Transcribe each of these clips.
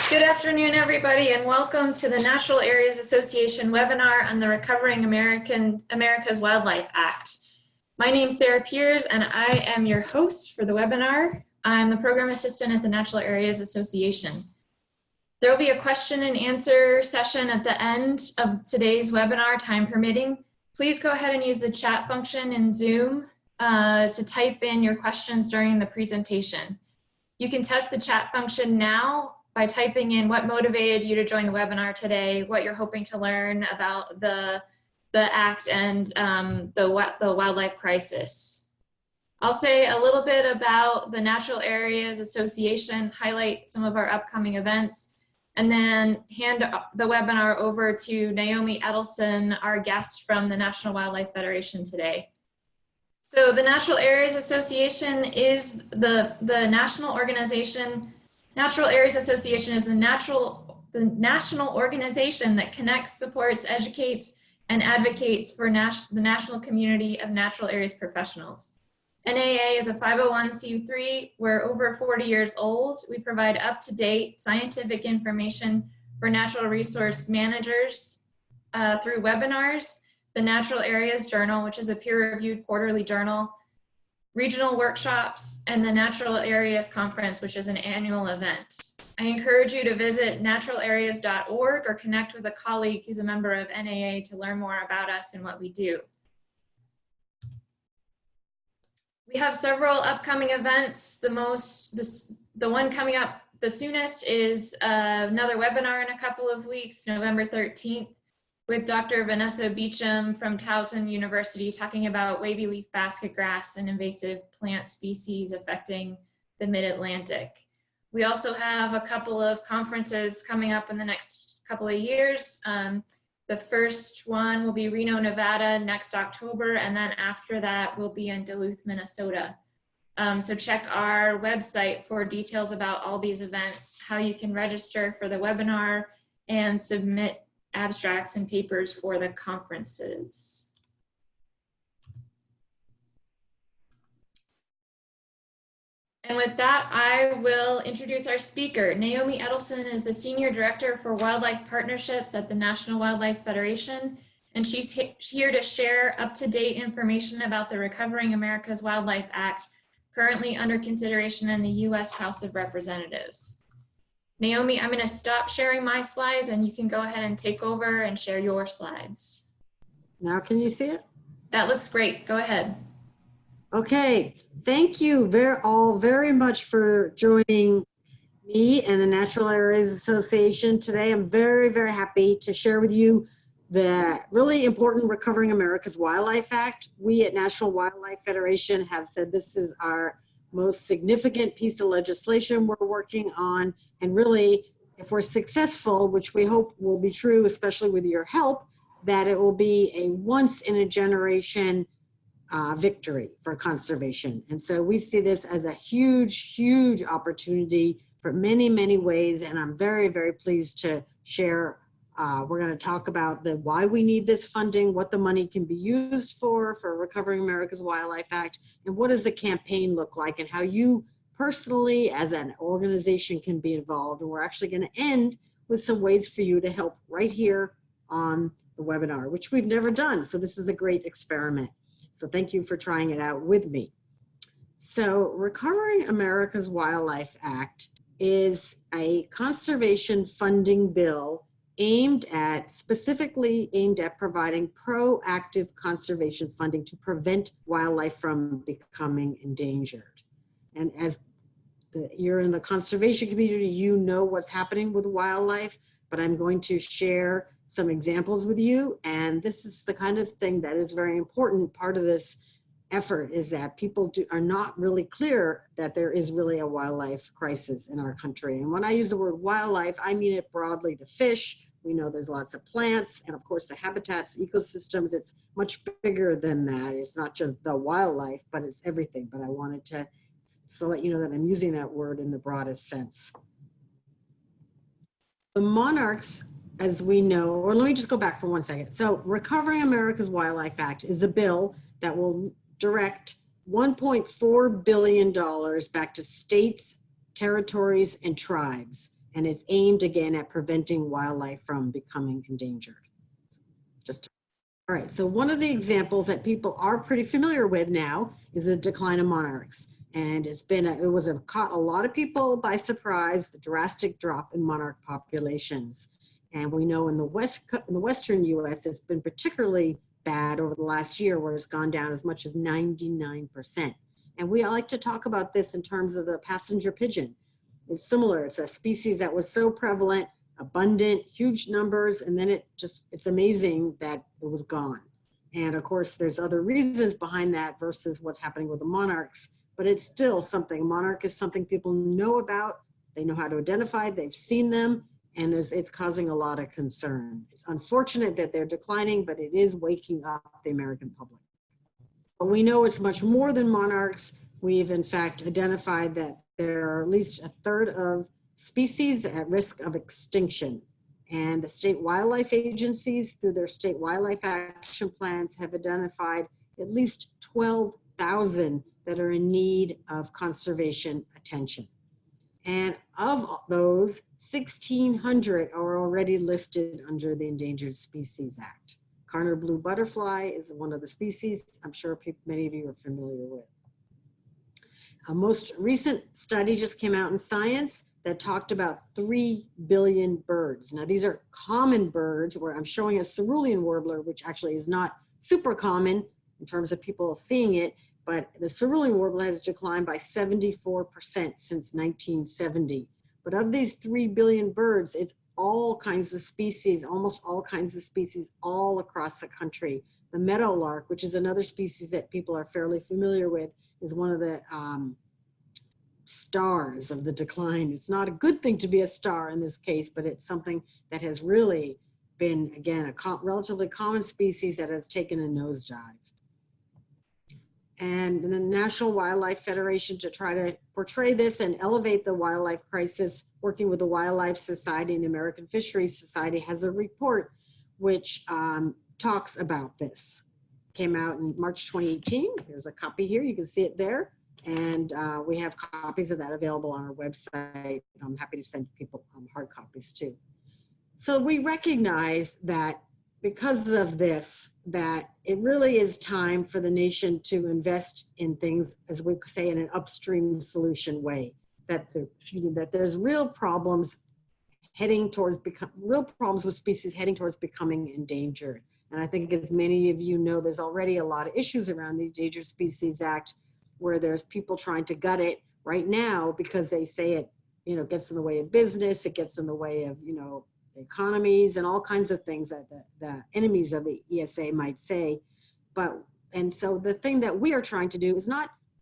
Good afternoon, everybody, and welcome to the Natural Areas Association webinar on the Recovering America's Wildlife Act. My name is Sarah Piers, and I am your host for the webinar. I'm the program assistant at the Natural Areas Association. There will be a question and answer session at the end of today's webinar, time permitting. Please go ahead and use the chat function in Zoom to type in your questions during the presentation. You can test the chat function now by typing in what motivated you to join the webinar today, what you're hoping to learn about the Act and the wildlife crisis. I'll say a little bit about the Natural Areas Association, highlight some of our upcoming events, and then hand the webinar over to Naomi Edelson, our guest from the National Wildlife Federation today. So the Natural Areas Association is the national organization. Natural Areas Association is the national organization that connects, supports, educates, and advocates for the national community of natural areas professionals. NAA is a 501c3. We're over 40 years old. We provide up-to-date scientific information for natural resource managers through webinars, the Natural Areas Journal, which is a peer-reviewed quarterly journal, regional workshops, and the Natural Areas Conference, which is an annual event. I encourage you to visit naturalareas.org or connect with a colleague who's a member of NAA to learn more about us and what we do. We have several upcoming events. The one coming up the soonest is another webinar in a couple of weeks, November 13th, with Dr. Vanessa Beecham from Towson University talking about wavy leaf basket grass and invasive plant species affecting the mid-Atlantic. We also have a couple of conferences coming up in the next couple of years. The first one will be Reno, Nevada next October, and then after that we'll be in Duluth, Minnesota. So check our website for details about all these events, how you can register for the webinar, and submit abstracts and papers for the conferences. And with that, I will introduce our speaker. Naomi Edelson is the Senior Director for Wildlife Partnerships at the National Wildlife Federation, and she's here to share up-to-date information about the Recovering America's Wildlife Act, currently under consideration in the U.S. House of Representatives. Naomi, I'm going to stop sharing my slides and you can go ahead and take over and share your slides. Now can you see it? That looks great. Go ahead. Okay, thank you all very much for joining me and the Natural Areas Association today. I'm very, very happy to share with you the really important Recovering America's Wildlife Act. We at National Wildlife Federation have said this is our most significant piece of legislation we're working on, and really, if we're successful, which we hope will be true, especially with your help, that it will be a once-in-a-generation victory for conservation. And so we see this as a huge, huge opportunity for many, many ways, and I'm very, very pleased to share. We're going to talk about why we need this funding, what the money can be used for Recovering America's Wildlife Act, and what does the campaign look like, and how you personally as an organization can be involved. And we're actually going to end with some ways for you to help right here on the webinar, which we've never done. So this is a great experiment. So thank you for trying it out with me. So Recovering America's Wildlife Act is a conservation funding bill specifically aimed at providing proactive conservation funding to prevent wildlife from becoming endangered. And as you're in the conservation community, you know what's happening with wildlife, but I'm going to share some examples with you. And this is the kind of thing that is very important. Part of this effort is that people are not really clear that there is really a wildlife crisis in our country. And when I use the word wildlife, I mean it broadly to fish. We know there's lots of plants, and of course the habitats, ecosystems, it's much bigger than that. It's not just the wildlife, but it's everything. But I wanted to let you know that I'm using that word in the broadest sense. The monarchs, as we know, or let me just go back for 1 second. So Recovering America's Wildlife Act is a bill that will direct $1.4 billion back to states territories, and tribes. And it's aimed again at preventing wildlife from becoming endangered. All right, so one of the examples that people are pretty familiar with now is the decline of monarchs. And it caught a lot of people by surprise, the drastic drop in monarch populations. And we know in the Western US, it's been particularly bad over the last year, where it's gone down as much as 99%. And we like to talk about this in terms of the passenger pigeon. It's similar. It's a species that was so prevalent, abundant, huge numbers, and then it's amazing that it was gone. And of course, there's other reasons behind that versus what's happening with the monarchs, but it's still something. A monarch is something people know about, they know how to identify, they've seen them, and it's causing a lot of concern. It's unfortunate that they're declining, but it is waking up the American public. But we know it's much more than monarchs. We've in fact identified that there are at least a third of species at risk of extinction. And the state wildlife agencies, through their state wildlife action plans, have identified at least 12,000 that are in need of conservation attention. And of those, 1,600 are already listed under the Endangered Species Act. Carner blue butterfly is one of the species I'm sure many of you are familiar with. A most recent study just came out in Science that talked about 3 billion birds. Now, these are common birds, where I'm showing a cerulean warbler, which actually is not super common in terms of people seeing it, but the cerulean warbler has declined by 74% since 1970. But of these 3 billion birds, it's all kinds of species, almost all kinds of species all across the country. The meadowlark, which is another species that people are fairly familiar with, is one of the stars of the decline. It's not a good thing to be a star in this case, but it's something that has really been, again, a relatively common species that has taken a nosedive. And the National Wildlife Federation, to try to portray this and elevate the wildlife crisis, working with the Wildlife Society and the American Fisheries Society, has a report which talks about this. Came out in March 2018. There's a copy here. You can see it there. And we have copies of that available on our website. I'm happy to send people hard copies too. So we recognize that because of this, that it really is time for the nation to invest in things, as we say, in an upstream solution way, that there's real problems with species heading towards becoming endangered. And I think, as many of you know, there's already a lot of issues around the Endangered Species Act, where there's people trying to gut it right now because they say it, gets in the way of business, it gets in the way of, economies and all kinds of things that the enemies of the ESA might say. And so the thing that we are trying to do is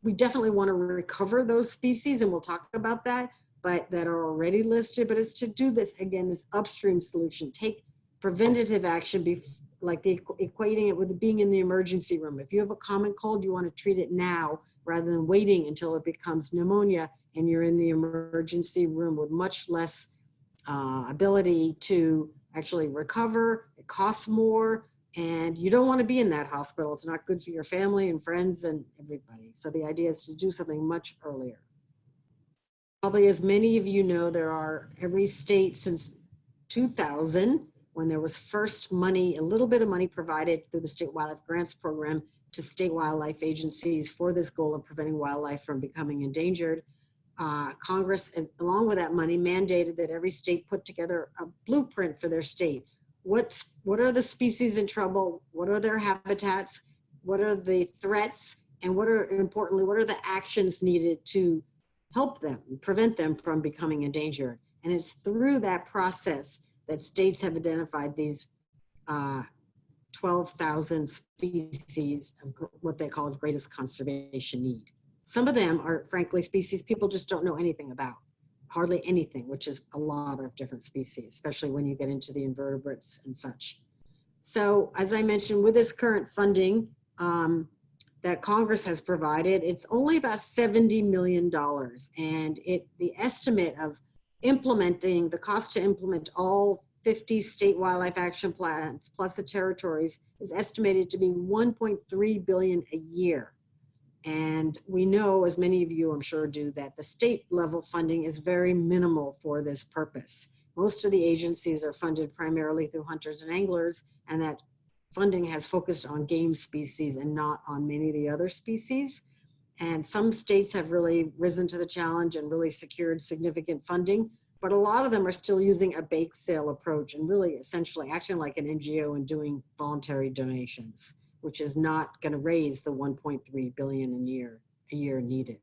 we definitely want to recover those species, and we'll talk about that, but that are already listed, but it's to do this, again, this upstream solution, take preventative action, like equating it with being in the emergency room. If you have a common cold, you want to treat it now rather than waiting until it becomes pneumonia and you're in the emergency room with much less ability to actually recover. It costs more, and you don't want to be in that hospital. It's not good for your family and friends and everybody. So the idea is to do something much earlier. Probably, as many of you know, there are every state since 2000, when there was first money, a little bit of money provided through the State Wildlife Grants Program to state wildlife agencies for this goal of preventing wildlife from becoming endangered. Congress, along with that money, mandated that every state put together a blueprint for their state. What are the species in trouble? What are their habitats? What are the threats? And importantly, what are the actions needed to help them, prevent them from becoming endangered? And it's through that process that states have identified these 12,000 species of what they call of greatest conservation need. Some of them are, frankly, species people just don't know anything about, hardly anything, which is a lot of different species, especially when you get into the invertebrates and such. So, as I mentioned, with this current funding that Congress has provided, it's only about $70 million. And the estimate of implementing, the cost to implement all 50 state wildlife action plans plus the territories is estimated to be $1.3 billion a year. And we know, as many of you I'm sure do, that the state level funding is very minimal for this purpose. Most of the agencies are funded primarily through hunters and anglers, and that funding has focused on game species and not on many of the other species. And some states have really risen to the challenge and really secured significant funding, but a lot of them are still using a bake sale approach and really essentially acting like an NGO and doing voluntary donations, which is not going to raise the 1.3 billion a year needed.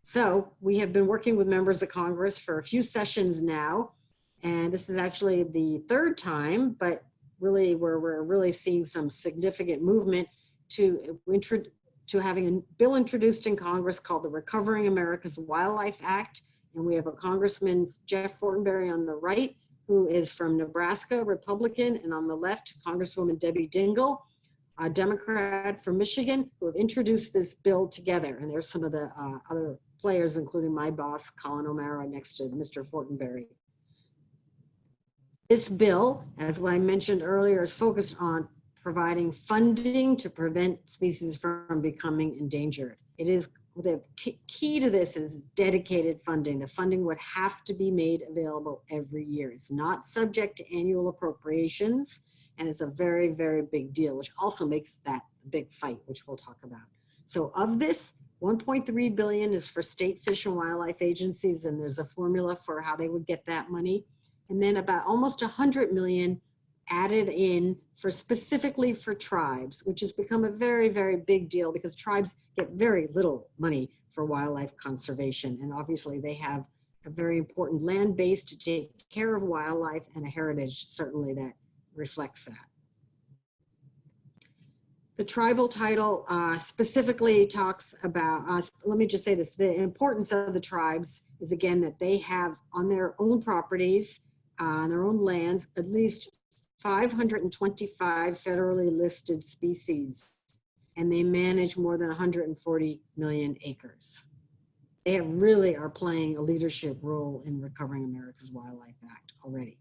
So we have been working with members of Congress for a few sessions now, and this is actually the third time, but really where we're really seeing some significant movement to having a bill introduced in Congress called the Recovering America's Wildlife Act. And we have a Congressman, Jeff Fortenberry, on the right, who is from Nebraska, Republican, and on the left, Congresswoman Debbie Dingell, a Democrat from Michigan, who have introduced this bill together. And there's some of the other players, including my boss, Colin O'Mara, next to Mr. Fortenberry. This bill, as I mentioned earlier, is focused on providing funding to prevent species from becoming endangered. It is the key to this is dedicated funding. The funding would have to be made available every year. It's not subject to annual appropriations, and it's a very, very big deal, which also makes that a big fight, which we'll talk about. So of this, 1.3 billion is for state fish and wildlife agencies, and there's a formula for how they would get that money. And then about almost 100 million added in for specifically for tribes, which has become a very, very big deal because tribes get very little money for wildlife conservation. And obviously they have a very important land base to take care of wildlife and a heritage certainly that reflects that. The tribal title specifically talks about, let me just say this, the importance of the tribes is again that they have on their own properties, on their own lands, at least 525 federally listed species, and they manage more than 140 million acres. They really are playing a leadership role in Recovering America's Wildlife Act already.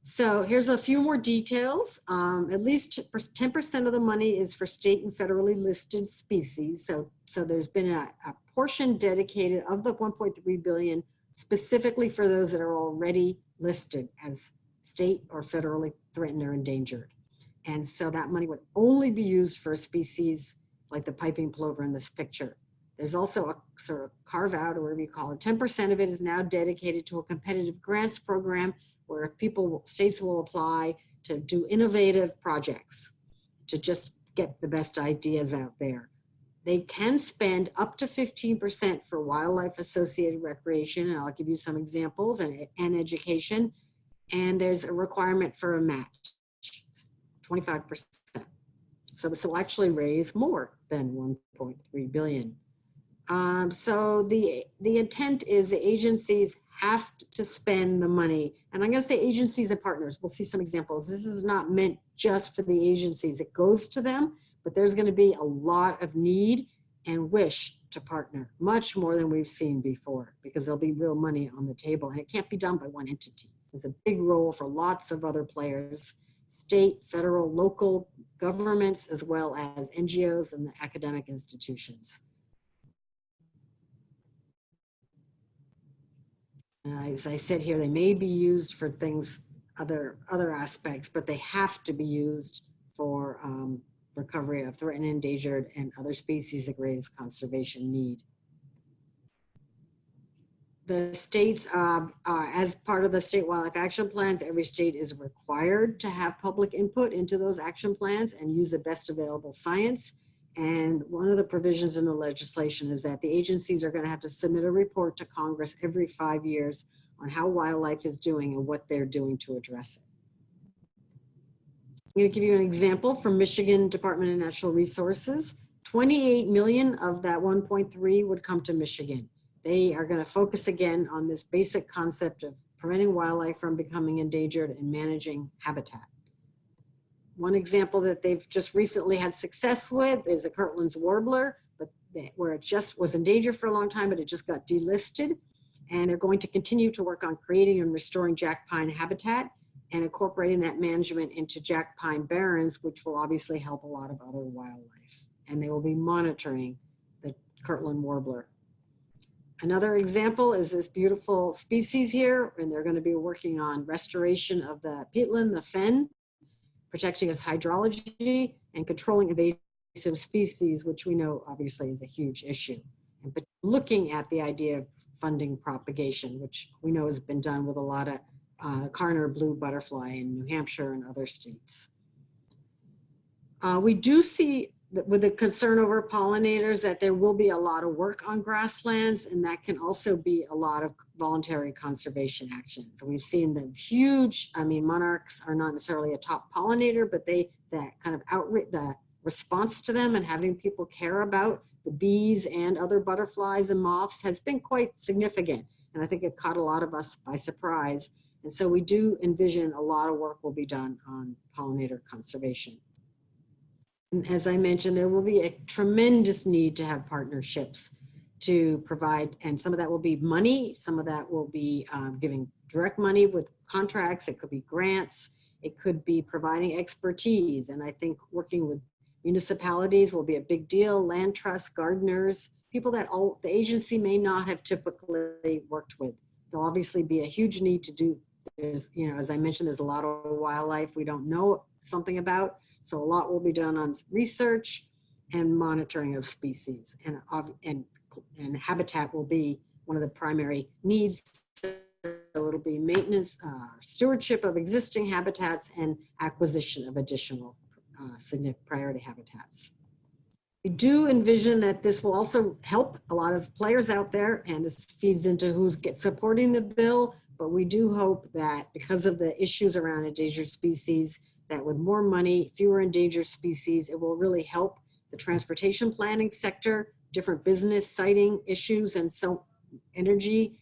So here's a few more details. At least 10% of the money is for state and federally listed species. So there's been a portion dedicated of the 1.3 billion specifically for those that are already listed as state or federally threatened or endangered. And so that money would only be used for a species like the piping plover in this picture. There's also a sort of carve out, or whatever you call it. 10% of it is now dedicated to a competitive grants program where states will apply to do innovative projects to just get the best ideas out there. They can spend up to 15% for wildlife associated recreation, and I'll give you some examples, and education. And there's a requirement for a match, 25%. So this will actually raise more than 1.3 billion. So the intent is the agencies have to spend the money, and I'm going to say agencies and partners. We'll see some examples. This is not meant just for the agencies. It goes to them, but there's going to be a lot of need and wish to partner, much more than we've seen before, because there'll be real money on the table, and it can't be done by one entity. There's a big role for lots of other players, state, federal, local governments, as well as NGOs and the academic institutions. As I said here, they may be used for things, other aspects, but they have to be used for recovery of threatened, endangered, and other species of greatest conservation need. The states, as part of the state wildlife action plans, every state is required to have public input into those action plans and use the best available science. And one of the provisions in the legislation is that the agencies are going to have to submit a report to Congress every 5 years on how wildlife is doing and what they're doing to address it. I'm going to give you an example from Michigan Department of Natural Resources. 28 million of that 1.3 would come to Michigan. They are going to focus again on this basic concept of preventing wildlife from becoming endangered and managing habitat. One example that they've just recently had success with is the Kirtland's warbler, where it just was endangered for a long time, but it just got delisted. And they're going to continue to work on creating and restoring jack pine habitat and incorporating that management into jack pine barrens, which will obviously help a lot of other wildlife and they will be monitoring the Kirtland warbler. Another example is this beautiful species here, and they're going to be working on restoration of the peatland, the fen, protecting its hydrology and controlling invasive species, which we know obviously is a huge issue. But looking at the idea of funding propagation, which we know has been done with a lot of Carner blue butterfly in New Hampshire and other states. We do see that with the concern over pollinators that there will be a lot of work on grasslands, and that can also be a lot of voluntary conservation actions. We've seen the huge, monarchs are not necessarily a top pollinator, but that kind of outreach, the response to them and having people care about the bees and other butterflies and moths has been quite significant. And I think it caught a lot of us by surprise. And so we do envision a lot of work will be done on pollinator conservation. And as I mentioned, there will be a tremendous need to have partnerships to provide, and some of that will be money, some of that will be giving direct money with contracts, it could be grants, it could be providing expertise. And I think working with municipalities will be a big deal, land trusts, gardeners, people that the agency may not have typically worked with. There'll obviously be a huge need to do, as I mentioned, there's a lot of wildlife we don't know something about. So a lot will be done on research and monitoring of species, and habitat will be one of the primary needs. So it'll be maintenance, stewardship of existing habitats, and acquisition of additional significant priority habitats. We do envision that this will also help a lot of players out there, and this feeds into who's supporting the bill, but we do hope that because of the issues around endangered species, that with more money, fewer endangered species, it will really help the transportation planning sector, different business siting issues, and so energy,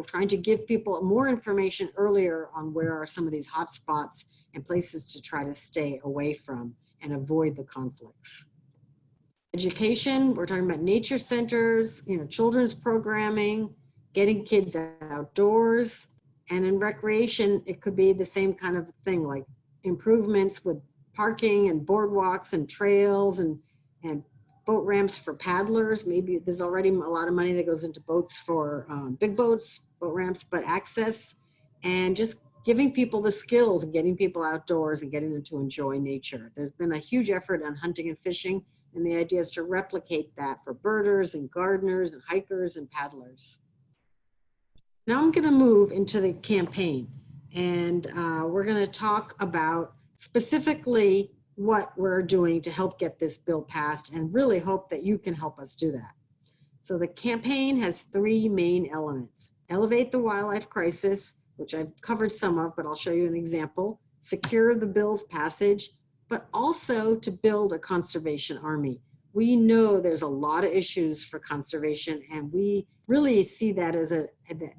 trying to give people more information earlier on where are some of these hot spots and places to try to stay away from and avoid the conflicts. Education, we're talking about nature centers, children's programming, getting kids outdoors, and in recreation, it could be the same kind of thing, like improvements with parking and boardwalks and trails and boat ramps for paddlers. Maybe there's already a lot of money that goes into boats for big boats, boat ramps, but access and just giving people the skills and getting people outdoors and getting them to enjoy nature. There's been a huge effort on hunting and fishing, and the idea is to replicate that for birders and gardeners and hikers and paddlers. Now I'm going to move into the campaign. And we're going to talk about specifically what we're doing to help get this bill passed, and really hope that you can help us do that. So the campaign has three main elements: elevate the wildlife crisis, which I've covered some of, but I'll show you an example; secure the bill's passage, but also to build a conservation army. We know there's a lot of issues for conservation, and we really see that as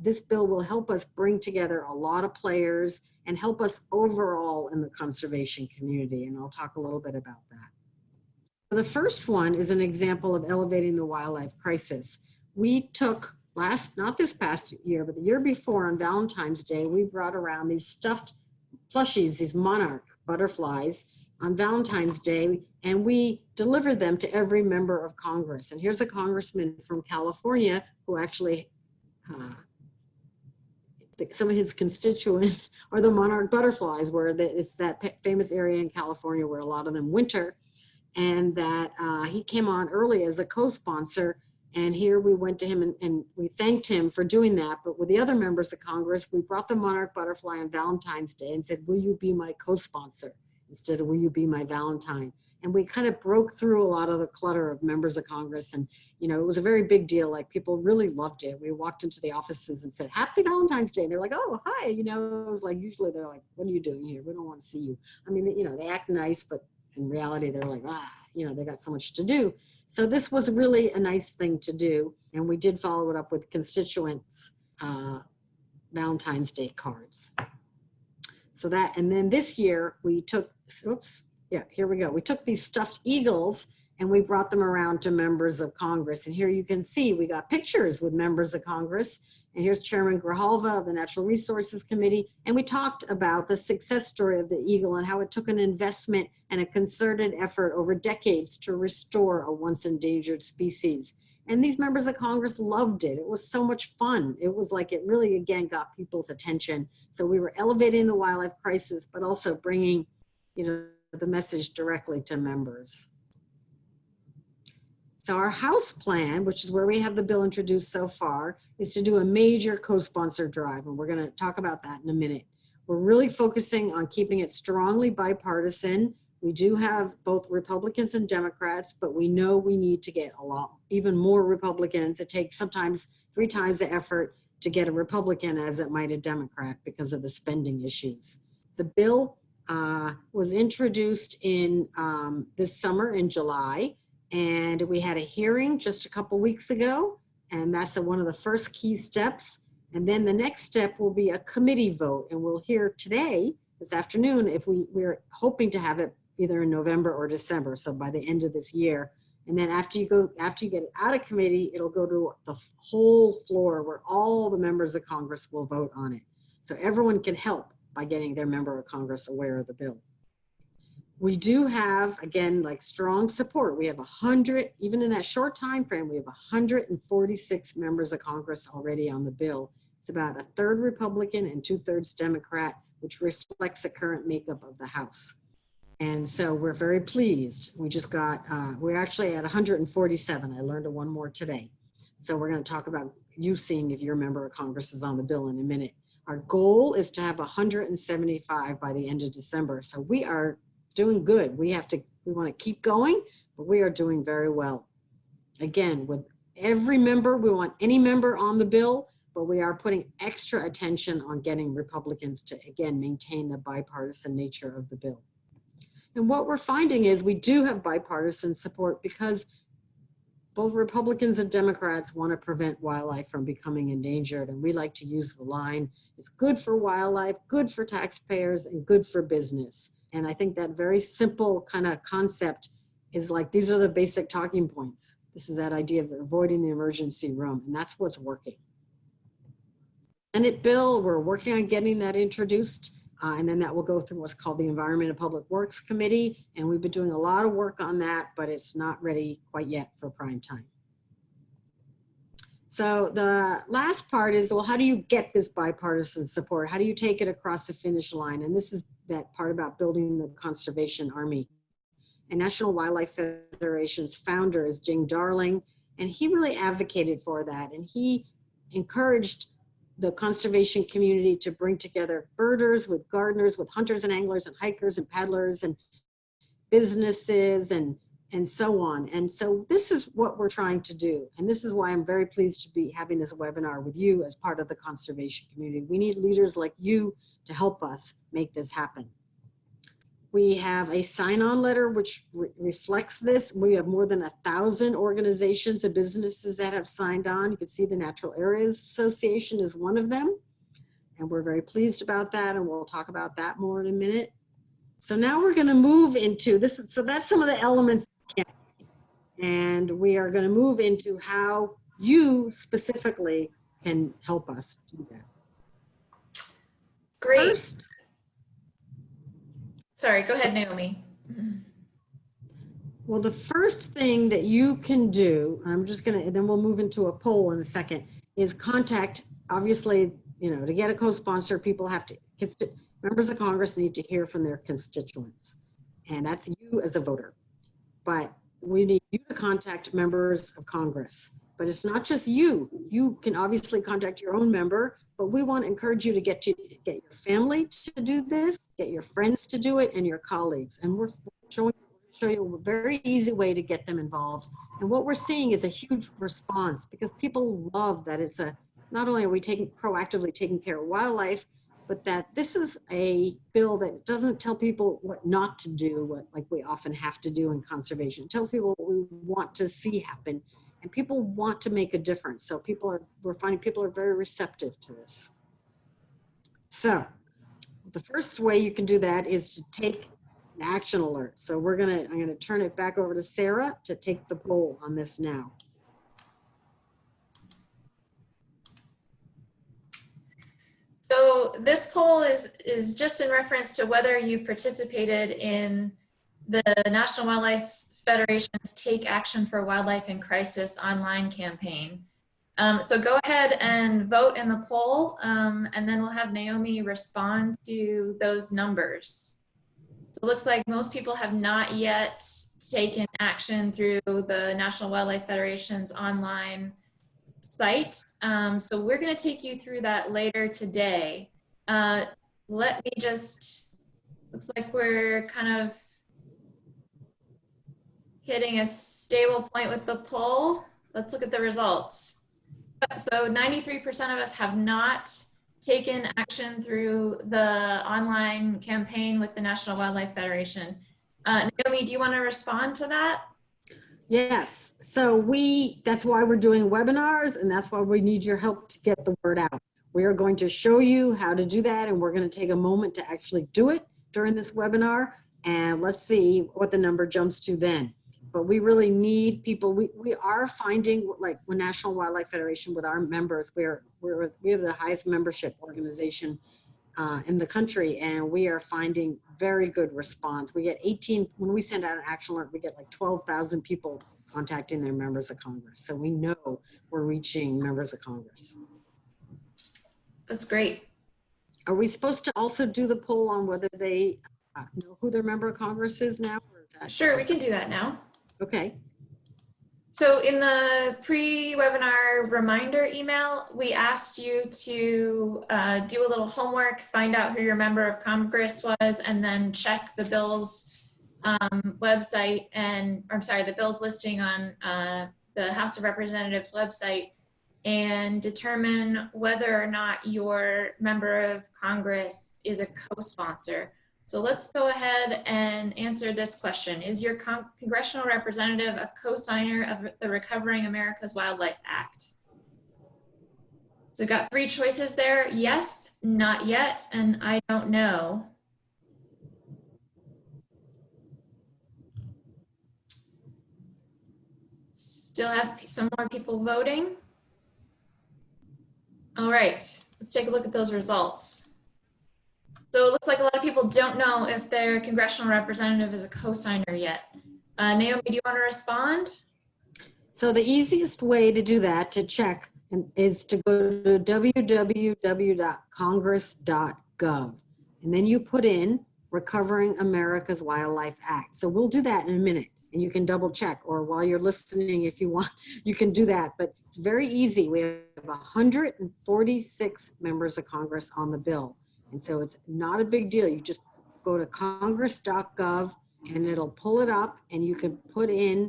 this bill will help us bring together a lot of players and help us overall in the conservation community. And I'll talk a little bit about that. The first one is an example of elevating the wildlife crisis. We took not this past year, but the year before on Valentine's Day, we brought around these stuffed plushies, these monarch butterflies, on Valentine's Day, and we delivered them to every member of Congress. And here's a congressman from California who actually, some of his constituents are the monarch butterflies, where it's that famous area in California where a lot of them winter, and that he came on early as a co-sponsor. And here we went to him and we thanked him for doing that. But with the other members of Congress, we brought the monarch butterfly on Valentine's Day and said, will you be my co-sponsor? Instead of will you be my Valentine? And we kind of broke through a lot of the clutter of members of Congress. And, it was a very big deal. Like, people really loved it. We walked into the offices and said, happy Valentine's Day. And they're like, oh, hi. It was like, usually they're like, what are you doing here? We don't want to see you. I mean, they act nice, but in reality, they're like, they got so much to do. So this was really a nice thing to do. And we did follow it up with constituents' Valentine's Day cards. So that, and then this year we took, here we go. We took these stuffed eagles and we brought them around to members of Congress. And here you can see we got pictures with members of Congress. And here's Chairman Grijalva of the Natural Resources Committee. And we talked about the success story of the eagle and how it took an investment and a concerted effort over decades to restore a once endangered species. And these members of Congress loved it. It was so much fun. It was like it really, again, got people's attention. So we were elevating the wildlife crisis, but also bringing, the message directly to members. So our House plan, which is where we have the bill introduced so far, is to do a major co-sponsor drive, and we're going to talk about that in a minute. We're really focusing on keeping it strongly bipartisan. We do have both Republicans and Democrats, but we know we need to get a lot, even more Republicans. It takes sometimes 3 times the effort to get a Republican as it might a Democrat because of the spending issues. The bill was introduced in this summer in July. And we had a hearing just a couple weeks ago, and that's one of the first key steps. And then the next step will be a committee vote, and we'll hear today, this afternoon, if we're hoping to have it either in November or December, so by the end of this year. And then after you get it out of committee, it'll go to the whole floor where all the members of Congress will vote on it. So everyone can help by getting their member of Congress aware of the bill. We do have, again, like strong support. We have 100, even in that short time frame, we have 146 members of Congress already on the bill. It's about 1/3 Republican and 2/3 Democrat, which reflects the current makeup of the House. And so we're very pleased. We just got, we're actually at 147. I learned of one more today. So we're going to talk about you seeing if your member of Congress is on the bill in a minute. Our goal is to have 175 by the end of December. So we are doing good. We want to keep going, but we are doing very well. Again, with every member, we want any member on the bill, but we are putting extra attention on getting Republicans to, again, maintain the bipartisan nature of the bill. And what we're finding is we do have bipartisan support because both Republicans and Democrats want to prevent wildlife from becoming endangered. And we like to use the line, it's good for wildlife, good for taxpayers, and good for business. And I think that very simple kind of concept is like, these are the basic talking points. This is that idea of avoiding the emergency room, and that's what's working. Senate bill, we're working on getting that introduced, and then that will go through what's called the Environment and Public Works Committee, and we've been doing a lot of work on that, but it's not ready quite yet for prime time. So the last part is, well, how do you get this bipartisan support? How do you take it across the finish line? And this is that part about building the conservation army. And National Wildlife Federation's founder is Ding Darling, and he really advocated for that. And he encouraged the conservation community to bring together birders with gardeners, with hunters and anglers and hikers and paddlers and businesses and so on. And so this is what we're trying to do. And this is why I'm very pleased to be having this webinar with you as part of the conservation community. We need leaders like you to help us make this happen. We have a sign-on letter which reflects this. We have more than 1,000 organizations and businesses that have signed on. You can see the Natural Areas Association is one of them. And we're very pleased about that, and we'll talk about that more in a minute. So now we're going to move into this. So that's some of the elements. And we are going to move into how you specifically can help us do that. Great. First, sorry, go ahead, Naomi. well, the first thing that you can do, I'm just going to, and then we'll move into a poll in a second, is contact, obviously, to get a co-sponsor, people have to, members of Congress need to hear from their constituents. And that's you as a voter. But we need you to contact members of Congress. But it's not just you. You can obviously contact your own member, but we want to encourage you to get your family to do this, get your friends to do it, and your colleagues. And we're show you a very easy way to get them involved. And what we're seeing is a huge response because people love that it's not only are we proactively taking care of wildlife, but that this is a bill that doesn't tell people what not to do, like we often have to do in conservation. It tells people what we want to see happen, and people want to make a difference. So we're finding people are very receptive to this. So the first way you can do that is to take action alert. So I'm gonna turn it back over to Sarah to take the poll on this now. So this poll is just in reference to whether you've participated in the National Wildlife Federation's Take Action for Wildlife in Crisis online campaign. So go ahead and vote in the poll, and then we'll have Naomi respond to those numbers. It looks like most people have not yet taken action through the National Wildlife Federation's online site. So we're going to take you through that later today. Let me just, looks like we're kind of hitting a stable point with the poll. Let's look at the results. So 93% of us have not taken action through the online campaign with the National Wildlife Federation. Naomi, do you want to respond to that? Yes, so that's why we're doing webinars, and that's why we need your help to get the word out. We are going to show you how to do that, and we're going to take a moment to actually do it during this webinar, and let's see what the number jumps to then. But we really need people. We are finding, like with National Wildlife Federation, with our members, we have the highest membership organization in the country, and we are finding very good response. We get 18, when we send out an action alert, we get like 12,000 people contacting their members of Congress. So we know we're reaching members of Congress. That's great. Are we supposed to also do the poll on whether they know who their member of Congress is now? Or is that... Sure, we can do that now. Okay. So in the pre-webinar reminder email, we asked you to do a little homework, find out who your member of Congress was, and then check the bill's website the bill's listing on the House of Representatives website, and determine whether or not your member of Congress is a co-sponsor. So let's go ahead and answer this question. Is your congressional representative a co-signer of the Recovering America's Wildlife Act? So we've got three choices there. Yes, not yet, and I don't know. Still have some more people voting. All right, let's take a look at those results. So it looks like a lot of people don't know if their congressional representative is a co-signer yet. Naomi, do you want to respond? So the easiest way to do that, to check, is to go to www.congress.gov. And then you put in Recovering America's Wildlife Act. So we'll do that in a minute, and you can double check, or while you're listening, if you want, you can do that. But it's very easy. We have 146 members of Congress on the bill. And so it's not a big deal. You just go to congress.gov and it'll pull it up, and you can put in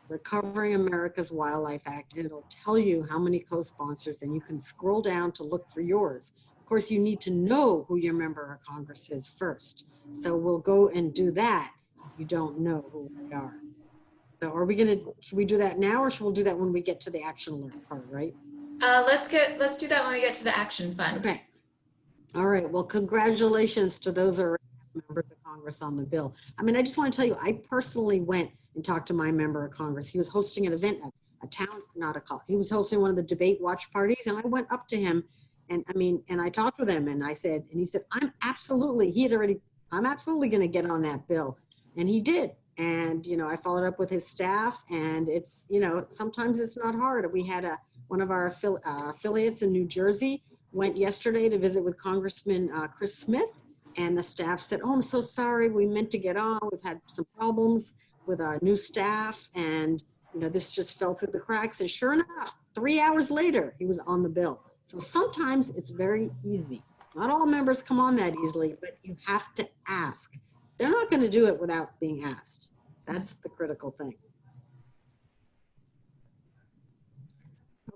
Recovering America's Wildlife Act, and it'll tell you how many co-sponsors, and you can scroll down to look for yours. Of course, you need to know who your member of Congress is first. So we'll go and do that if you don't know who they are. So should we do that now, or should we do that when we get to the action alert part, right? Let's do that when we get to the action fund. Okay. All right, well, congratulations to those who are members of Congress on the bill. I mean, I just want to tell you, I personally went and talked to my member of Congress. He was hosting an event at he was hosting one of the debate watch parties, and I went up to him, and I talked with him, and he said, I'm absolutely going to get on that bill. And he did. And, I followed up with his staff, and it's, sometimes it's not hard. We had one of our affiliates in New Jersey went yesterday to visit with Congressman Chris Smith, and the staff said, "Oh, I'm so sorry. We meant to get on. We've had some problems with our new staff, and this just fell through the cracks." And sure enough, 3 hours later, he was on the bill. So sometimes it's very easy. Not all members come on that easily, but you have to ask. They're not going to do it without being asked. That's the critical thing.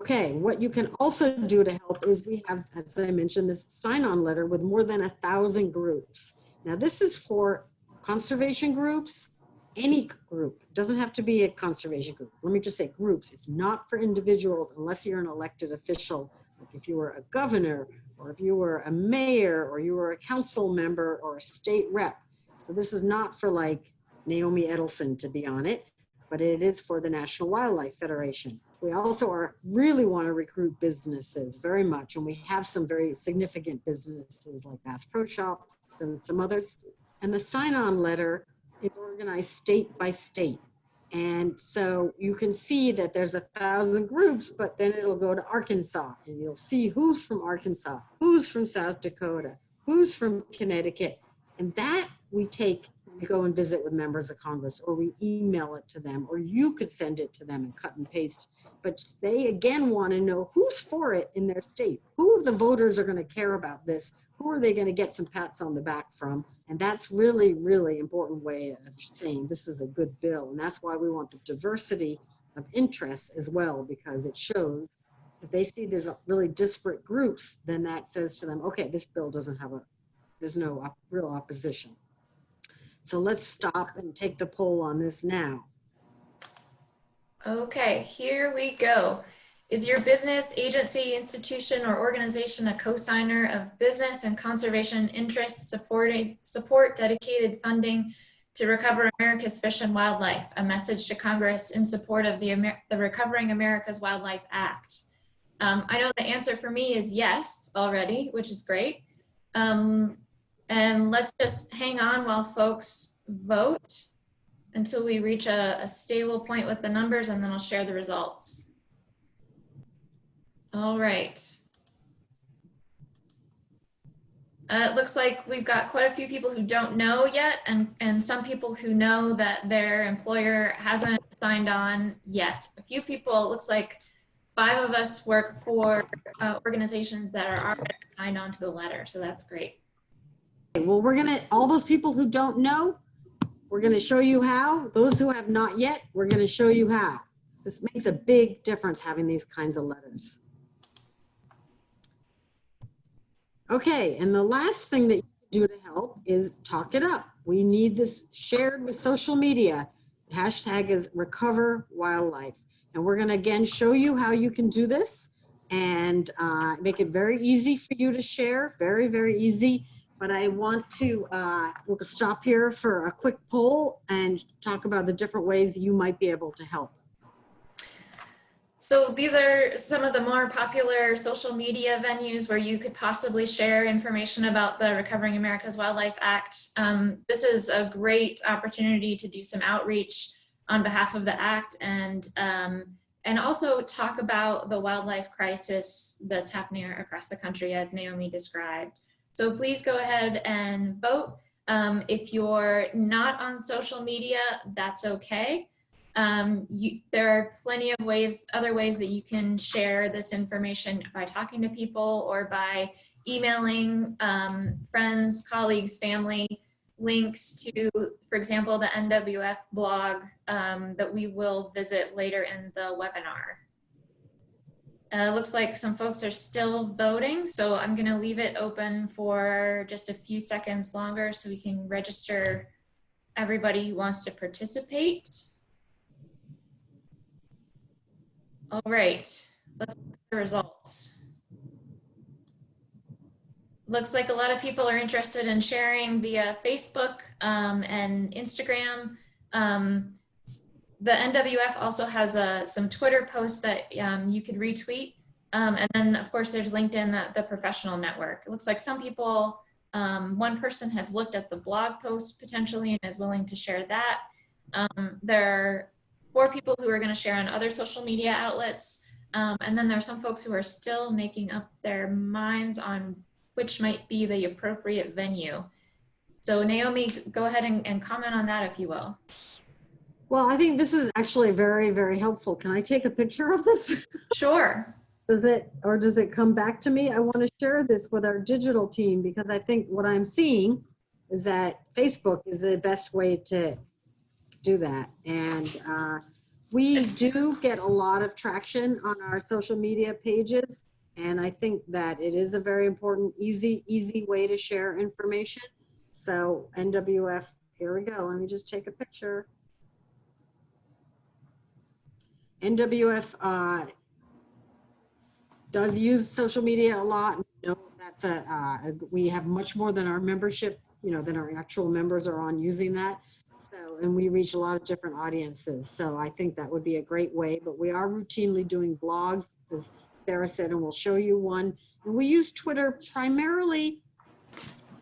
Okay, what you can also do to help is we have, as I mentioned, this sign-on letter with more than 1,000 groups. Now, this is for conservation groups, any group. It doesn't have to be a conservation group. Let me just say groups. It's not for individuals unless you're an elected official. Like if you were a governor, or if you were a mayor, or you were a council member or a state rep. So this is not for like Naomi Edelson to be on it, but it is for the National Wildlife Federation. We also really want to recruit businesses very much, and we have some very significant businesses like Bass Pro Shops and some others. And the sign-on letter is organized state by state. And so you can see that there's 1,000 groups, but then it'll go to Arkansas, and you'll see who's from Arkansas, who's from South Dakota, who's from Connecticut. And that we go and visit with members of Congress, or we email it to them, or you could send it to them and cut and paste. But they again want to know who's for it in their state. Who of the voters are going to care about this? Who are they going to get some pats on the back from? And that's really, really important way of saying this is a good bill. And that's why we want the diversity of interests as well, because it shows if they see there's really disparate groups, then that says to them, okay, this bill doesn't have there's no real opposition. So let's stop and take the poll on this now. Okay, here we go. Is your business, agency, institution, or organization a co-signer of business and conservation interests support dedicated funding to recover America's fish and wildlife? A message to Congress in support of the Recovering America's Wildlife Act. I know the answer for me is yes already, which is great. And let's just hang on while folks vote until we reach a stable point with the numbers, and then I'll share the results. All right. It looks like we've got quite a few people who don't know yet, and some people who know that their employer hasn't signed on yet. A few people, it looks like 5 of us work for organizations that are already signed on to the letter, so that's great. Well, all those people who don't know, we're going to show you how. Those who have not yet, we're going to show you how. This makes a big difference having these kinds of letters. Okay, and the last thing that you can do to help is talk it up. We need this shared with social media. The hashtag is Recover Wildlife. And we're going to again show you how you can do this and make it very easy for you to share. Very, very easy. But I want to, we'll stop here for a quick poll and talk about the different ways you might be able to help. So these are some of the more popular social media venues where you could possibly share information about the Recovering America's Wildlife Act. This is a great opportunity to do some outreach on behalf of the act and also talk about the wildlife crisis that's happening across the country, as Naomi described. So please go ahead and vote. If you're not on social media, that's okay. There are plenty of other ways that you can share this information by talking to people or by emailing friends, colleagues, family, links to, for example, the NWF blog that we will visit later in the webinar. It looks like some folks are still voting, so I'm going to leave it open for just a few seconds longer so we can register everybody who wants to participate. All right, let's look at the results. Looks like a lot of people are interested in sharing via Facebook and Instagram. The NWF also has some Twitter posts that you could retweet. And then of course there's LinkedIn, the professional network. It looks like some people, one person has looked at the blog post potentially and is willing to share that. There are 4 people who are going to share on other social media outlets. And then there are some folks who are still making up their minds on which might be the appropriate venue. So Naomi, go ahead and comment on that if you will. Well, I think this is actually very, very helpful. Can I take a picture of this? Sure. Does it come back to me? I want to share this with our digital team because I think what I'm seeing is that Facebook is the best way to do that. And we do get a lot of traction on our social media pages. And I think that it is a very important, easy way to share information. So NWF, here we go. Let me just take a picture. NWF does use social media a lot. No, that's we have much more than our membership than our actual members are on using that. So, and we reach a lot of different audiences. So I think that would be a great way, but we are routinely doing blogs, as Sarah said, and we'll show you one. And we use Twitter primarily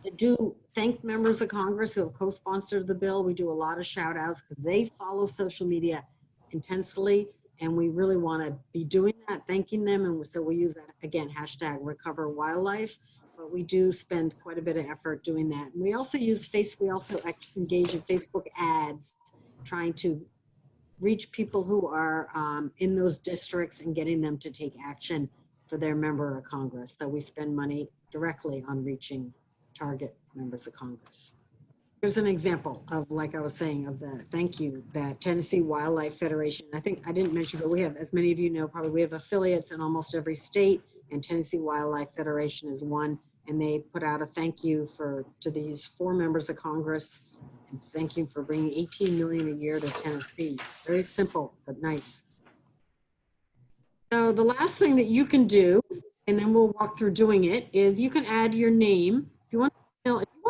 to do thank members of Congress who have co-sponsored the bill. We do a lot of shout outs because they follow social media intensely, and we really want to be doing that, thanking them. And so we use that, again, hashtag recover wildlife, but we do spend quite a bit of effort doing that. And we also use we also engage in Facebook ads, trying to reach people who are in those districts and getting them to take action for their member of Congress. So we spend money directly on reaching target members of Congress. Here's an example of, like I was saying, of the thank you that Tennessee Wildlife Federation, I think I didn't mention, but we have, as many of you know, probably we have affiliates in almost every state, and Tennessee Wildlife Federation is one, and they put out a thank you to these 4 members of Congress, and thank you for bringing 18 million a year to Tennessee. Very simple, but nice. So the last thing that you can do, and then we'll walk through doing it, is you can add your name. If you want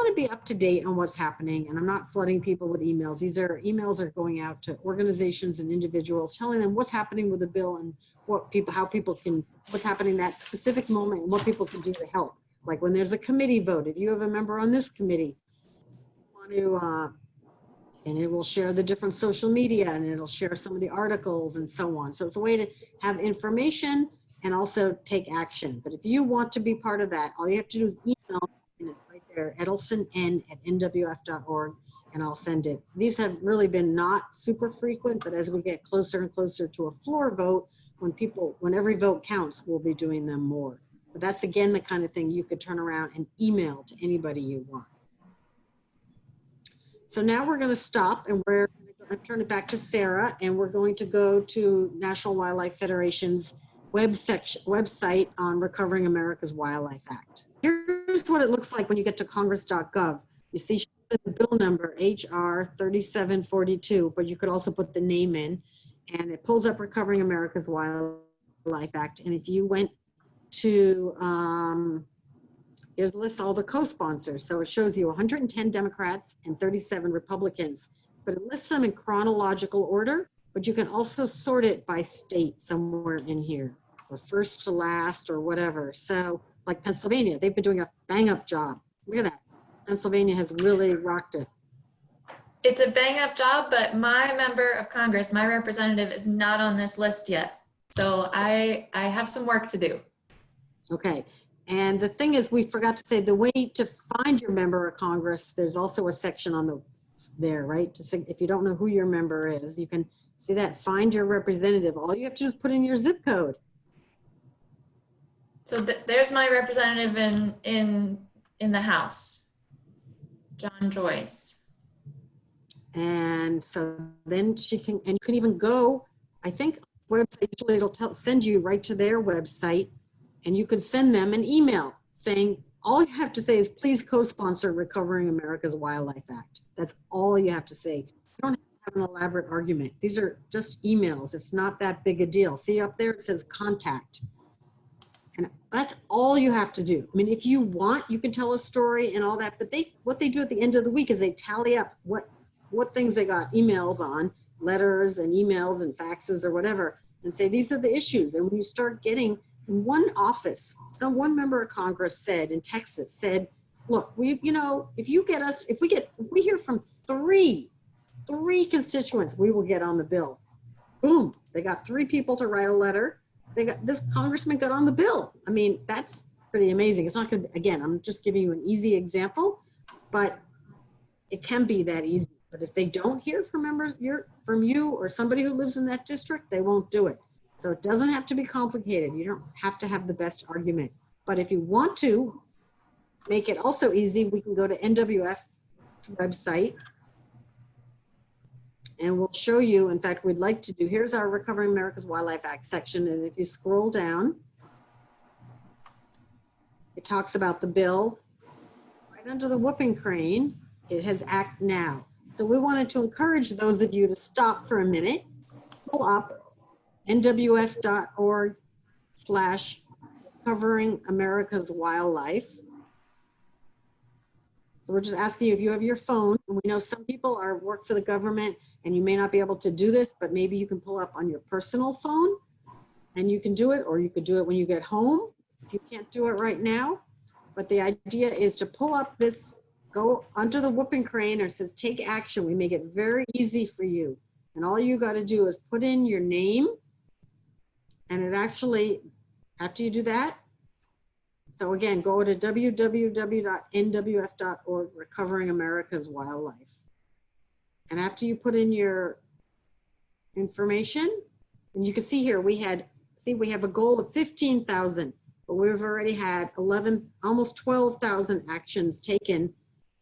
to be up to date on what's happening, and I'm not flooding people with emails. These are emails are going out to organizations and individuals, telling them what's happening with the bill and what's happening that specific moment and what people can do to help. Like when there's a committee vote, if you have a member on this committee, you want to, and it will share the different social media, and it'll share some of the articles and so on. So it's a way to have information and also take action. But if you want to be part of that, all you have to do is email, and it's right there, edelsonn@nwf.org, and I'll send it. These have really been not super frequent, but as we get closer and closer to a floor vote, when every vote counts, we'll be doing them more. But that's, again, the kind of thing you could turn around and email to anybody you want. So now we're going to stop, and we're going to turn it back to Sarah, and we're going to go to National Wildlife Federation's website on Recovering America's Wildlife Act. Here's what it looks like when you get to congress.gov. You see the bill number, HR 3742, but you could also put the name in, and it pulls up Recovering America's Wildlife Act. And if you went to, it lists all the co-sponsors. So it shows you 110 Democrats and 37 Republicans, but it lists them in chronological order, but you can also sort it by state somewhere in here, or first to last or whatever. So like Pennsylvania, they've been doing a bang up job. Look at that. Pennsylvania has really rocked it. It's a bang up job, but my member of Congress, my representative, is not on this list yet. So I have some work to do. Okay. And the thing is, we forgot to say, the way to find your member of Congress, there's also a section on there, right? If you don't know who your member is, you can see that, find your representative. All you have to do is put in your zip code. So there's my representative in the House, John Joyce. And so then she can, and you can even go, I think website, usually it'll send you right to their website, and you can send them an email saying, all you have to say is, please co-sponsor Recovering America's Wildlife Act. That's all you have to say. You don't have an elaborate argument. These are just emails. It's not that big a deal. See up there, it says contact. And that's all you have to do. I mean, if you want, you can tell a story and all that, but what they do at the end of the week is they tally up what things they got emails on, letters and emails and faxes or whatever, and say, these are the issues. And when you start getting one office, one member of Congress said in Texas, said, look, if we hear from three constituents, we will get on the bill. Boom, they got 3 people to write a letter. This congressman got on the bill. I mean, that's pretty amazing. It's not gonna, again, I'm just giving you an easy example, but it can be that easy. But if they don't hear from from you or somebody who lives in that district, they won't do it. So it doesn't have to be complicated. You don't have to have the best argument. But if you want to make it also easy, we can go to NWF website, and we'll show you, in fact, we'd like to do, here's our Recovering America's Wildlife Act section. And if you scroll down, it talks about the bill. Right under the whooping crane, it has Act Now. So we wanted to encourage those of you to stop for a minute, pull up nwf.org/Recovering America's Wildlife. So we're just asking you if you have your phone, and we know some people work for the government and you may not be able to do this, but maybe you can pull up on your personal phone and you can do it, or you could do it when you get home if you can't do it right now. But the idea is to pull up this, go under the whooping crane, or it says take action. We make it very easy for you. And all you got to do is put in your name, and it actually, after you do that, so again, go to www.nwf.org, Recovering America's Wildlife. And after you put in your information, and you can see here, we have a goal of 15,000, but we've already had almost 12,000 actions taken.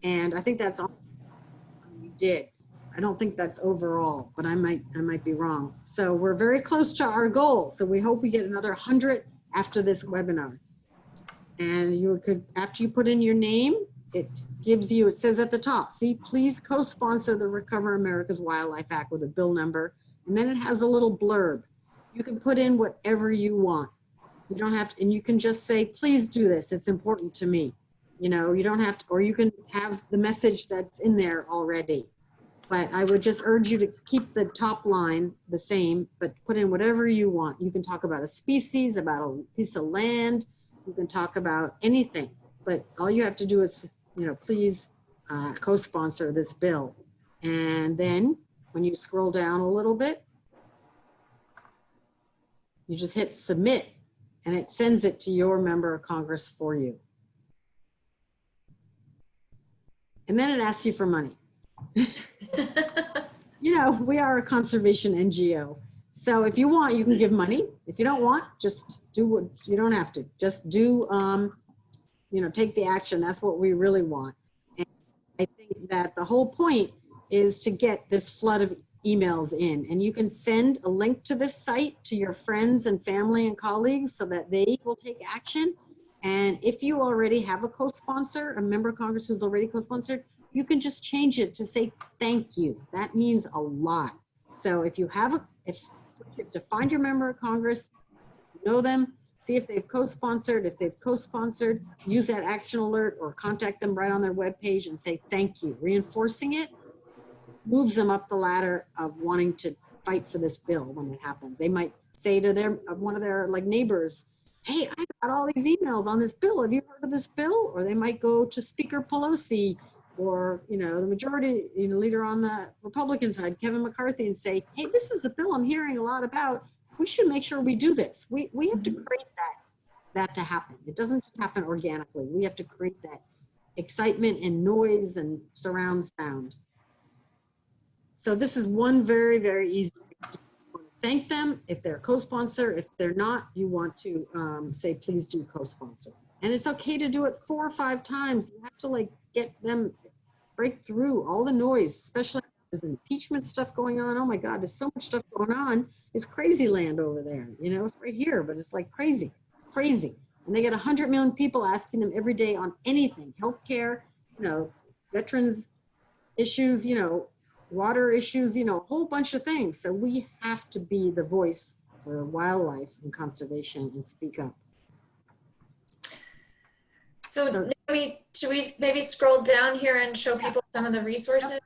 And I think that's all we did. I don't think that's overall, but I might be wrong. So we're very close to our goal. So we hope we get another 100 after this webinar. And you could, after you put in your name, it gives you, it says at the top, see, please co-sponsor the Recover America's Wildlife Act with a bill number. And then it has a little blurb. You can put in whatever you want. You don't have to, and you can just say, please do this. It's important to me. You know, you don't have to, or you can have the message that's in there already. But I would just urge you to keep the top line the same, but put in whatever you want. You can talk about a species, about a piece of land. You can talk about anything, but all you have to do is, you know, please co-sponsor this bill. And then when you scroll down a little bit, you just hit submit, and it sends it to your member of Congress for you. And then it asks you for money. You know, we are a conservation NGO. So if you want, you can give money. If you don't want, just do what, you don't have to. Just do, you know, take the action. That's what we really want. And I think that the whole point is to get this flood of emails in. And you can send a link to this site to your friends and family and colleagues so that they will take action. And if you already have a co-sponsor, a member of Congress who's already co-sponsored, you can just change it to say thank you. That means a lot. So if you have if you have to find your member of Congress, know them, see if they've co-sponsored. If they've co-sponsored, use that action alert or contact them right on their webpage and say thank you. Reinforcing it moves them up the ladder of wanting to fight for this bill when it happens. They might say to one of their like neighbors, hey, I got all these emails on this bill. Have you heard of this bill? Or they might go to Speaker Pelosi or, you know, the majority, you know, leader on the Republican side, Kevin McCarthy, and say, hey, this is a bill I'm hearing a lot about. We should make sure we do this. We have to create that to happen. It doesn't just happen organically. We have to create that excitement and noise and surround sound. So this is one very, very easy way to thank them if they're a co-sponsor. If they're not, you want to say, please do co-sponsor. And it's okay to do it 4 or 5 times. You have to like get them, break through all the noise, especially there's impeachment stuff going on. Oh my God, there's so much stuff going on. It's crazy land over there. You know, it's right here, but it's like crazy, crazy. And they get 100 million people asking them every day on anything, healthcare, you know, veterans issues, you know, water issues, you know, a whole bunch of things. So we have to be the voice for wildlife and conservation and speak up. So should we maybe scroll down here and show people some of the resources?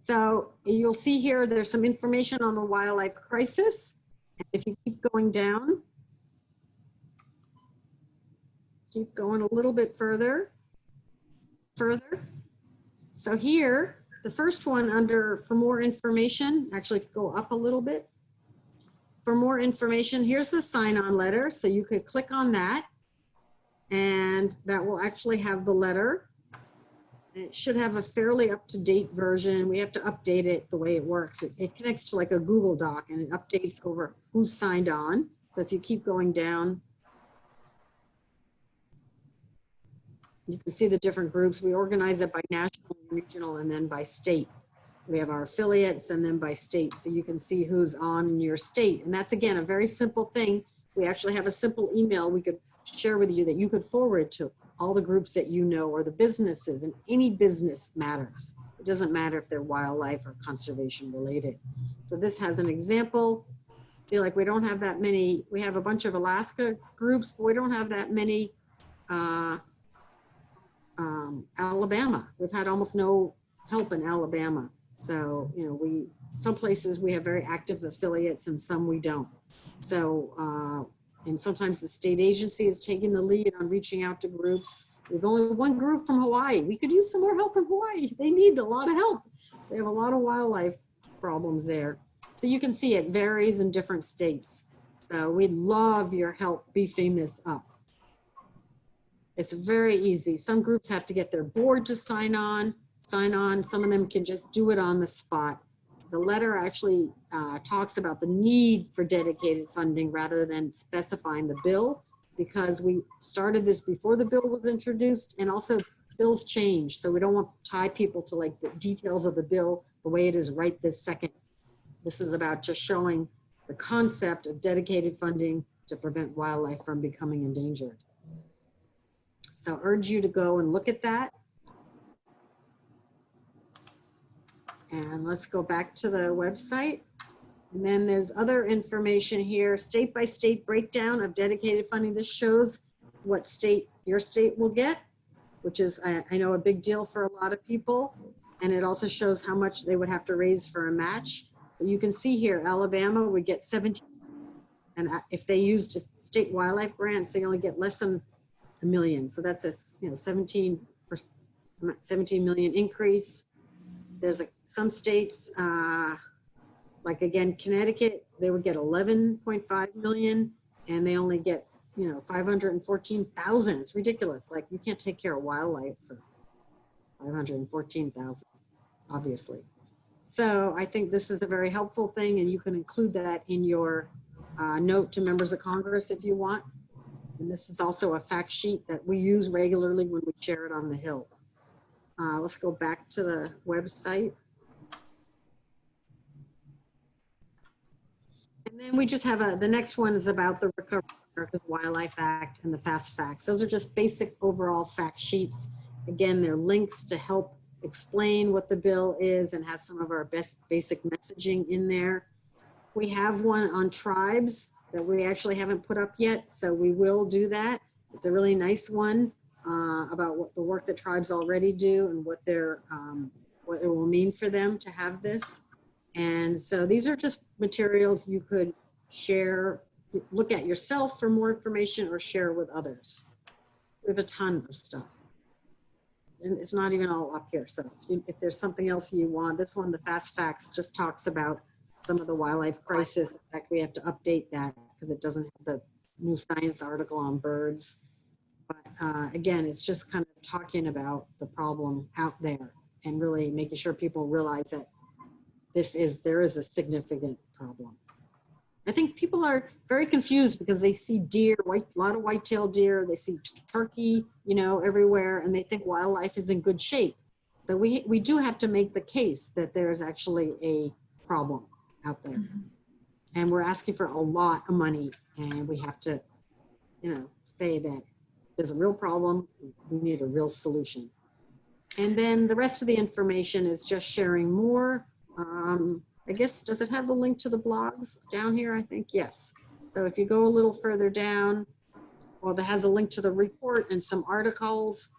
So you'll see here, there's some information on the wildlife crisis. And if you keep going down, keep going a little bit further. So here, the first one under for more information, actually if you go up a little bit, for more information, here's the sign-on letter. So you could click on that and that will actually have the letter. And it should have a fairly up-to-date version. We have to update it the way it works. It connects to like a Google Doc and it updates over who's signed on. So if you keep going down, you can see the different groups. We organize it by national, regional, and then by state. We have our affiliates and then by state. So you can see who's on in your state. And that's, again, a very simple thing. We actually have a simple email we could share with you that you could forward to all the groups that you know or the businesses, and any business matters. It doesn't matter if they're wildlife or conservation related. So this has an example. I feel like we don't have that many. We have a bunch of Alaska groups, but we don't have that many Alabama. We've had almost no help in Alabama. So, you know, some places we have very active affiliates and some we don't. So, and sometimes the state agency is taking the lead on reaching out to groups. We've only one group from Hawaii. We could use some more help in Hawaii. They need a lot of help. They have a lot of wildlife problems there. So you can see it varies in different states. So we'd love your help beefing this up. It's very easy. Some groups have to get their board to sign on. Some of them can just do it on the spot. The letter actually talks about the need for dedicated funding rather than specifying the bill, because we started this before the bill was introduced, and also bills change. So we don't want to tie people to like the details of the bill the way it is right this second. This is about just showing the concept of dedicated funding to prevent wildlife from becoming endangered. So I urge you to go and look at that. And let's go back to the website. And then there's other information here, state by state breakdown of dedicated funding. This shows what state your state will get, which is, I know, a big deal for a lot of people. And it also shows how much they would have to raise for a match. But you can see here, Alabama would get 17. And if they used state wildlife grants, they only get less than $1 million. So that's a 17 million increase. There's some states, like again, Connecticut, they would get 11.5 million and they only get, 514,000. It's ridiculous. Like, you can't take care of wildlife for 514,000, obviously. So I think this is a very helpful thing, and you can include that in your note to members of Congress if you want. And this is also a fact sheet that we use regularly when we share it on the Hill. Let's go back to the website. And then we just have the next one is about the Recovery America's Wildlife Act and the Fast Facts. Those are just basic overall fact sheets. Again, they're links to help explain what the bill is and has some of our best basic messaging in there. We have one on tribes that we actually haven't put up yet, so we will do that. It's a really nice one about what the work that tribes already do and what what it will mean for them to have this. And so these are just materials you could share, look at yourself for more information, or share with others. We have a ton of stuff. And it's not even all up here. So if there's something else you want, this one, the Fast Facts, just talks about some of the wildlife crisis. In fact, we have to update that because it doesn't have the new science article on birds. But again, it's just kind of talking about the problem out there and really making sure people realize that there is a significant problem. I think people are very confused because they see deer, a lot of white-tailed deer, they see turkey, everywhere, and they think wildlife is in good shape. So we do have to make the case that there's actually a problem out there. Mm-hmm. And we're asking for a lot of money, and we have to, say that there's a real problem, we need a real solution. And then the rest of the information is just sharing more. I guess, does it have the link to the blogs down here? I think, yes. So if you go a little further down, well, that has a link to the report and some articles.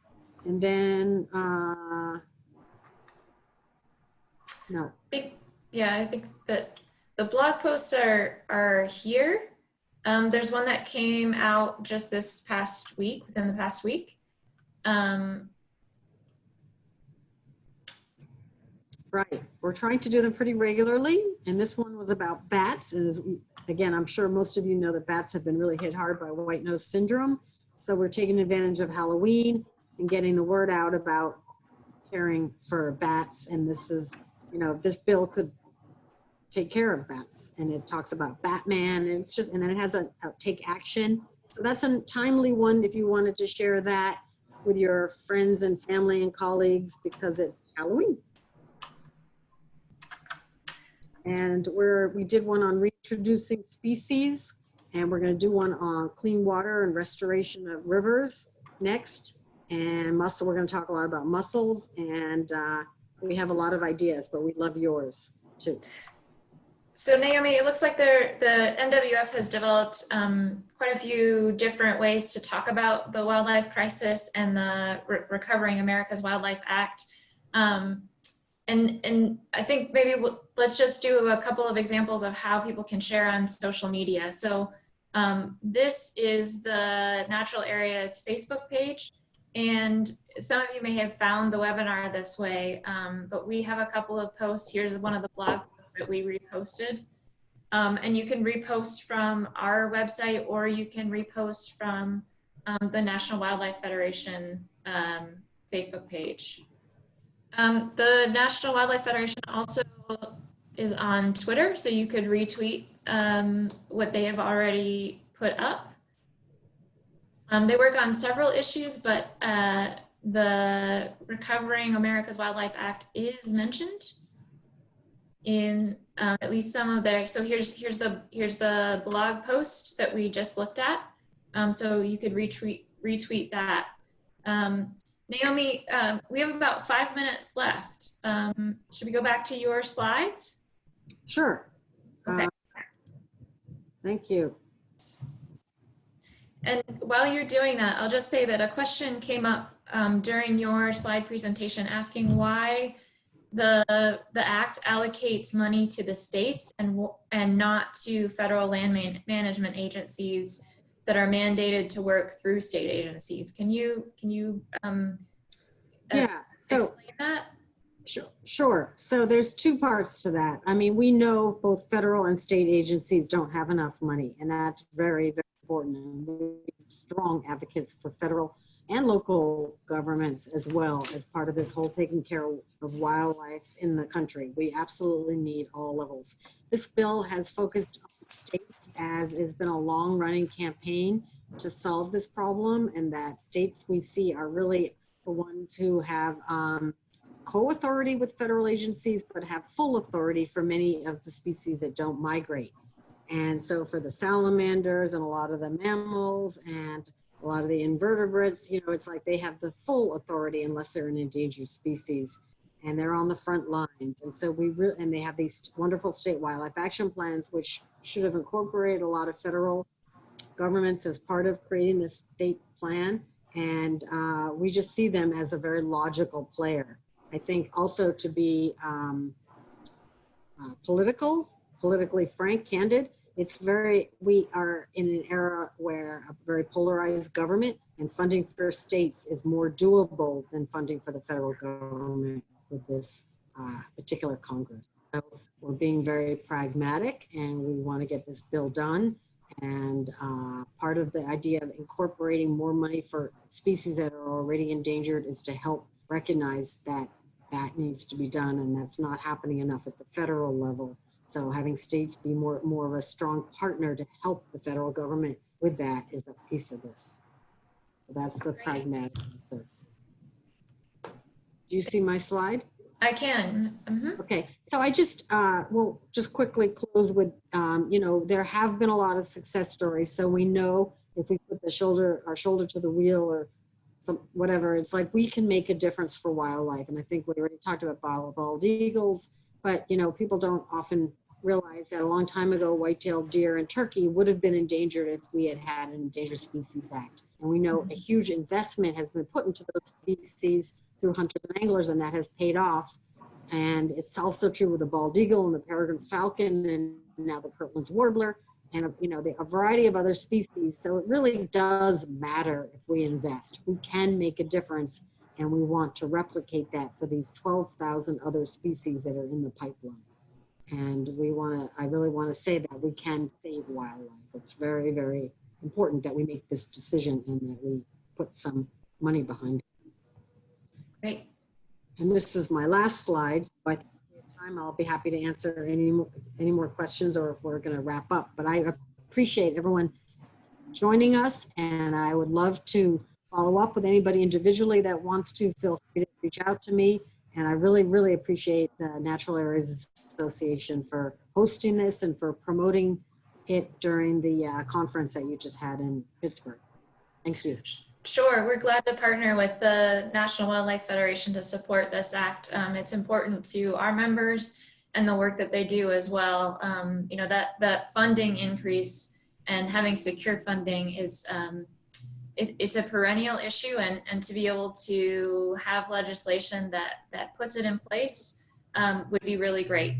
And then, no. Yeah, I think that the blog posts are here. There's one that came out just this past week, within the past week. Right, we're trying to do them pretty regularly, and this one was about bats. And again, I'm sure most of you know that bats have been really hit hard by white nose syndrome. So we're taking advantage of Halloween and getting the word out about caring for bats. And this is, this bill could take care of bats. And it talks about Batman, and and then it has a take action. So that's a timely one if you wanted to share that with your friends and family and colleagues, because it's Halloween. And we did one on reintroducing species, and we're going to do one on clean water and restoration of rivers next. And we're going to talk a lot about mussels, and we have a lot of ideas, but we love yours too. So Naomi, it looks like the NWF has developed quite a few different ways to talk about the wildlife crisis and the Recovering America's Wildlife Act. And I think maybe let's just do a couple of examples of how people can share on social media. So this is the Natural Areas Facebook page. And some of you may have found the webinar this way, but we have a couple of posts. Here's one of the blog posts that we reposted. And you can repost from our website, or you can repost from the National Wildlife Federation Facebook page. The National Wildlife Federation also is on Twitter, so you could retweet what they have already put up. They work on several issues, but the Recovering America's Wildlife Act is mentioned in at least some of their. So here's the blog post that we just looked at. So you could retweet that. Naomi, we have about 5 minutes left. Should we go back to your slides? Sure. Okay. Thank you. And while you're doing that, I'll just say that a question came up during your slide presentation asking why the act allocates money to the states and not to federal land management agencies that are mandated to work through state agencies. Can you explain that? Sure. So there's two parts to that. I mean, we know both federal and state agencies don't have enough money, and that's very, very important. And we're strong advocates for federal and local governments as well as part of this whole taking care of wildlife in the country. We absolutely need all levels. This bill has focused on states, as it's been a long-running campaign to solve this problem, and that states we see are really the ones who have co-authority with federal agencies, but have full authority for many of the species that don't migrate. And so for the salamanders and a lot of the mammals and a lot of the invertebrates, you know, it's like they have the full authority unless they're an endangered species, and they're on the front lines. And so and they have these wonderful state wildlife action plans, which should have incorporated a lot of federal governments as part of creating this state plan. And we just see them as a very logical player. I think also to be politically frank, candid, we are in an era where a very polarized government, and funding for states is more doable than funding for the federal government with this particular Congress. So we're being very pragmatic, and we want to get this bill done. And part of the idea of incorporating more money for species that are already endangered is to help recognize that that needs to be done, and that's not happening enough at the federal level. So having states be more of a strong partner to help the federal government with that is a piece of this. So that's the pragmatic answer. Do you see my slide? I can. Mm-hmm. Okay, so I just will just quickly close with, you know, there have been a lot of success stories. So we know if we put our shoulder to the wheel or whatever, it's like we can make a difference for wildlife. And I think we already talked about bald eagles, but you know, people don't often realize that a long time ago, white-tailed deer and turkey would have been endangered if we had had an Endangered Species Act. And we know a huge investment has been put into those species through hunters and anglers, and that has paid off. And it's also true with the bald eagle and the peregrine falcon, and now the Kirtland's warbler, and you know, a variety of other species. So it really does matter if we invest. We can make a difference, and we want to replicate that for these 12,000 other species that are in the pipeline. And I really want to say that we can save wildlife. It's very, very important that we make this decision and that we put some money behind it. Great. And this is my last slide. So I think if we have time, I'll be happy to answer any more questions, or if we're going to wrap up. But I appreciate everyone joining us, and I would love to follow up with anybody individually that wants to. Feel free to reach out to me. And I really, really appreciate the Natural Areas Association for hosting this and for promoting it during the conference that you just had in Pittsburgh. Thank you. Sure, we're glad to partner with the National Wildlife Federation to support this act. It's important to our members and the work that they do as well. You know, that funding increase and having secure funding is it's a perennial issue, and to be able to have legislation that puts it in place would be really great.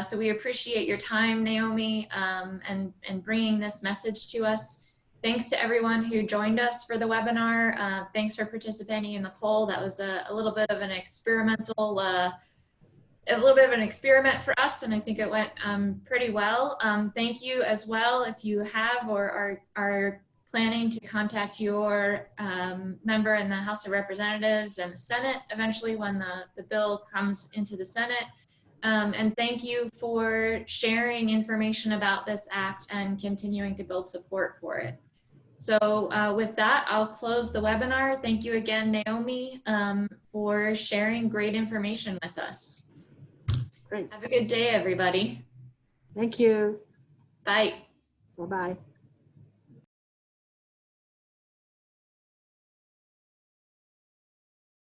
So we appreciate your time, Naomi, and bringing this message to us. Thanks to everyone who joined us for the webinar. Thanks for participating in the poll. That was a little bit of an experimental, a little bit of an experiment for us, and I think it went pretty well. Thank you as well if you have or are planning to contact your member in the House of Representatives and the Senate eventually when the bill comes into the Senate. And thank you for sharing information about this act and continuing to build support for it. So with that, I'll close the webinar. Thank you again, Naomi, for sharing great information with us. Great. Have a good day, everybody. Thank you. Bye. Bye-bye.